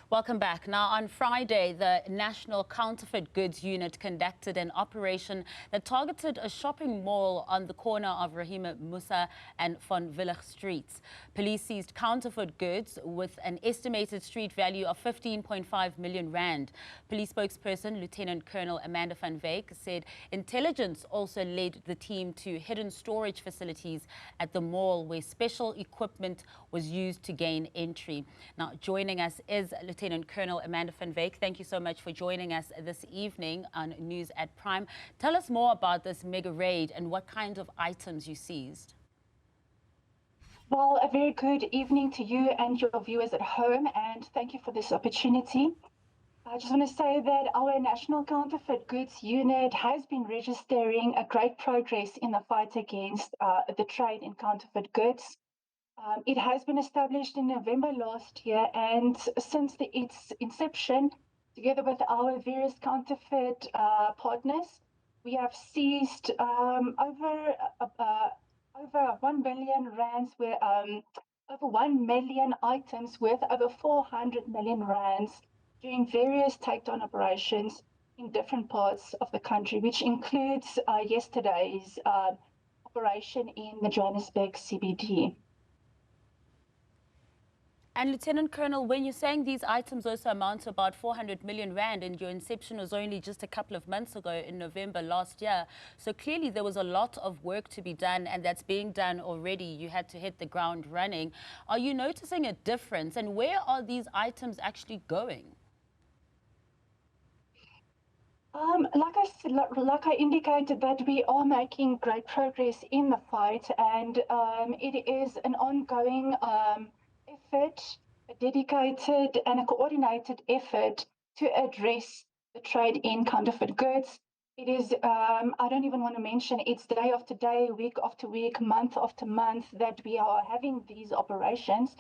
Welcome back. Now, on Friday, the National Counterfeit Goods Unit conducted an operation that targeted a shopping mall on the corner of Rahima Musa and Von Willig streets. Police seized counterfeit goods with an estimated street value of 15.5 million rand. Police spokesperson Lieutenant Colonel Amanda van Wyk said intelligence also led the team to hidden storage facilities at the mall where special equipment was used to gain entry. Now, joining us is Lieutenant Colonel Amanda van Wyk. Thank you so much for joining us this evening on News at Prime. Tell us more about this mega raid and what kind of items you seized. Well, a very good evening to you and your viewers at home, and thank you for this opportunity. I just want to say that our National Counterfeit Goods Unit has been registering a great progress in the fight against the trade in counterfeit goods. It has been established in November last year, and since its inception, together with our various counterfeit partners, we have seized over 1 billion rands, over 1 million items worth over 400 million rands during various takedown operations in different parts of the country, which includes yesterday's operation in the Johannesburg CBD. And Lieutenant Colonel, when you're saying these items also amount to about 400 million rand and your inception was only just a couple of months ago in November last year, so clearly there was a lot of work to be done and that's being done already. You had to hit the ground running. Are you noticing a difference, and where are these items actually going? Like I indicated, that we are making great progress in the fight, and it is an ongoing effort, a dedicated and a coordinated effort to address the trade in counterfeit goods. It is, I don't even want to mention, it's day after day, week after week, month after month that we are having these operations.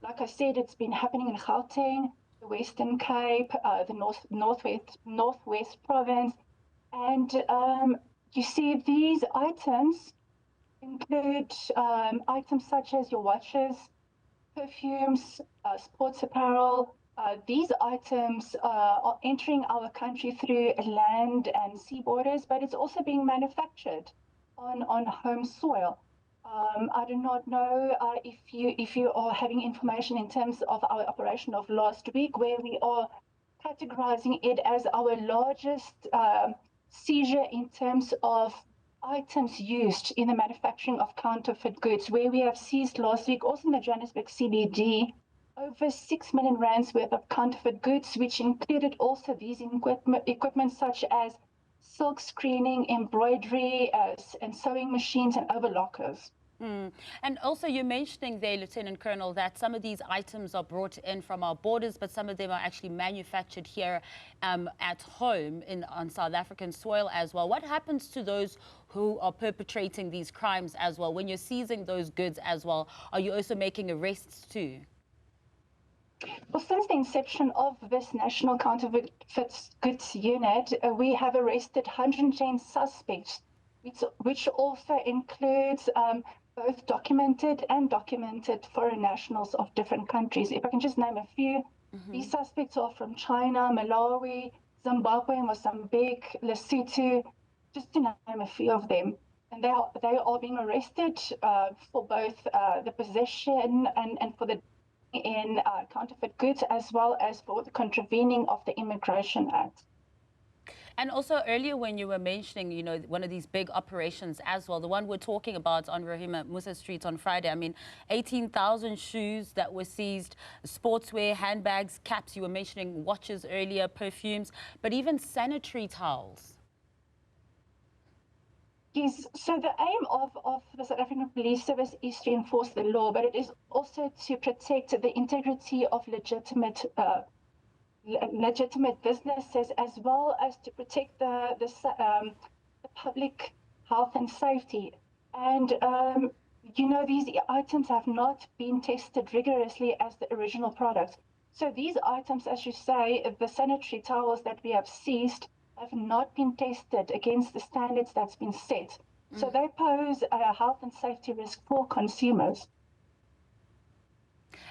Like I said, it's been happening in Gauteng, the Western Cape, the Northwest Province. And you see, these items include items such as your watches, perfumes, sports apparel. These items are entering our country through land and sea borders, but it's also being manufactured on home soil. I do not know if you are having information in terms of our operation of last week, where we are categorizing it as our largest seizure in terms of items used in the manufacturing of counterfeit goods, where we have seized last week, also in the Johannesburg CBD, over 6 million rands worth of counterfeit goods, which included also these equipment such as silk screening, embroidery, and sewing machines and overlockers. And also you're mentioning there, Lieutenant Colonel, that some of these items are brought in from our borders, but some of them are actually manufactured here at home on South African soil as well. What happens to those who are perpetrating these crimes as well? When you're seizing those goods as well, are you also making arrests too? Well, since the inception of this National Counterfeit Goods Unit, we have arrested 110 suspects, which also includes both documented and undocumented foreign nationals of different countries. If I can just name a few, these suspects are from China, Malawi, Zimbabwe, Mozambique, Lesotho, just to name a few of them. And they are being arrested for both the possession and for the in counterfeit goods, as well as for the contravening of the Immigration Act. And also earlier when you were mentioning, you know, one of these big operations as well, the one we're talking about on Rahima Musa Street on Friday, I mean, 18,000 shoes that were seized, sportswear, handbags, caps, you were mentioning watches earlier, perfumes, but even sanitary towels. Yes, so the aim of the South African Police Service is to enforce the law, but it is also to protect the integrity of legitimate businesses, as well as to protect the public health and safety. And you know, these items have not been tested rigorously as the original products. So these items, as you say, the sanitary towels that we have seized, have not been tested against the standards that's been set. So they pose a health and safety risk for consumers.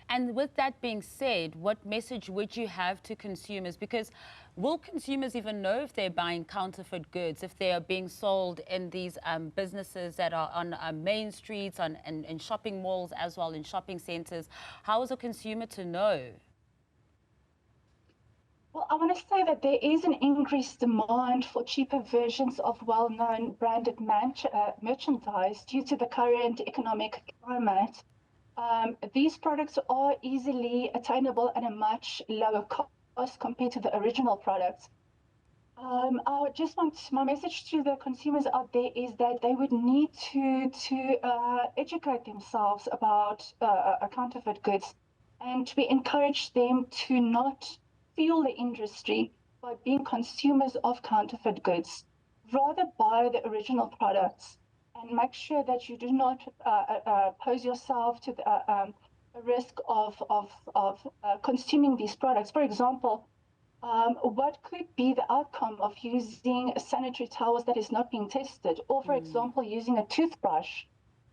And with that being said, what message would you have to consumers? Because will consumers even know if they're buying counterfeit goods, if they are being sold in these businesses that are on main streets, in shopping malls as well, in shopping centers? How is a consumer to know? Well, I want to say that there is an increased demand for cheaper versions of well-known branded merchandise due to the current economic climate. These products are easily attainable at a much lower cost compared to the original products. I just want my message to the consumers out there is that they would need to educate themselves about counterfeit goods, and we encourage them to not fuel the industry by being consumers of counterfeit goods. Rather buy the original products and make sure that you do not pose yourself to the risk of consuming these products. For example, what could be the outcome of using sanitary towels that is not being tested, or for example, using a toothbrush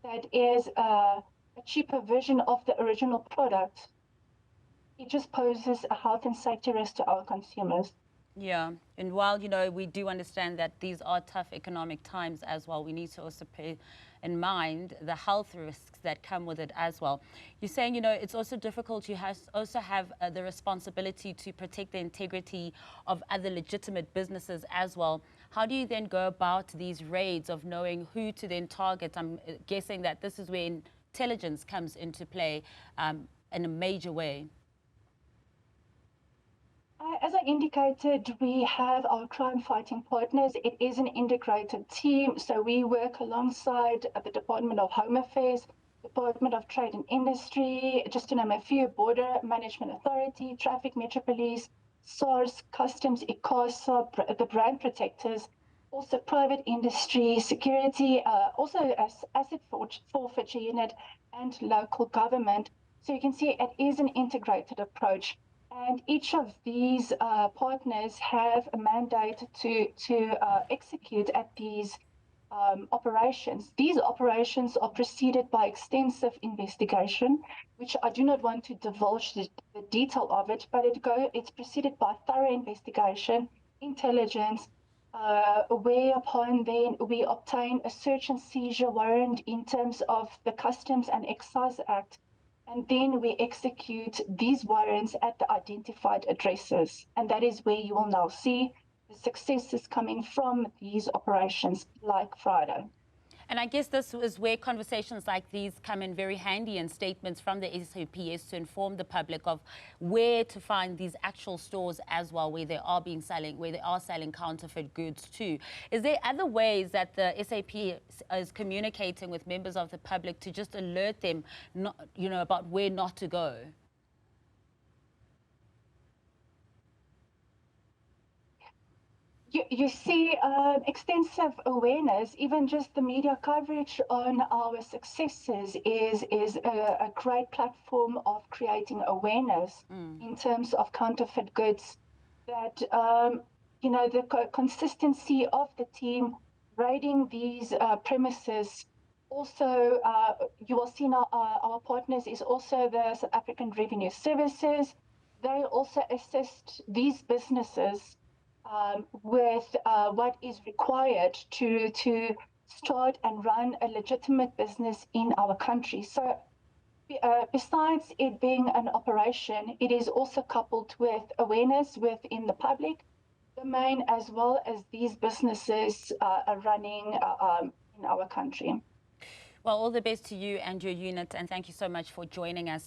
that is a cheaper version of the original product? It just poses a health and safety risk to our consumers. Yeah, and while, you know, we do understand that these are tough economic times as well, we need to also pay in mind the health risks that come with it as well. You're saying, you know, it's also difficult. You also have the responsibility to protect the integrity of other legitimate businesses as well. How do you then go about these raids of knowing who to then target? I'm guessing that this is where intelligence comes into play in a major way. As I indicated, we have our crime-fighting partners. It is an integrated team, so we work alongside the Department of Home Affairs, Department of Trade and Industry, just to name a few, Border Management Authority, Traffic Metro Police, SARS, Customs, ICASA, the brand protectors, also private industry, security, also asset forfeiture unit, and local government. So you can see it is an integrated approach. And each of these partners have a mandate to execute at these operations. These operations are preceded by extensive investigation, which I do not want to divulge the detail of it, but it's preceded by thorough investigation, intelligence, whereupon then we obtain a search and seizure warrant in terms of the Customs and Excise Act. And then we execute these warrants at the identified addresses. And that is where you will now see the successes coming from these operations like Friday. And I guess this is where conversations like these come in very handy, and statements from the SAPS to inform the public of where to find these actual stores as well, where they are selling counterfeit goods too. Is there other ways that the SAP is communicating with members of the public to just alert them, about where not to go? You see extensive awareness, even just the media coverage on our successes is a great platform of creating awareness in terms of counterfeit goods. That, the consistency of the team raiding these premises. Also, you will see now our partners is also the South African Revenue Services. They also assist these businesses with what is required to start and run a legitimate business in our country. So besides it being an operation, it is also coupled with awareness within the public domain, as well as these businesses are running in our country. Well, all the best to you and your unit, and thank you so much for joining us.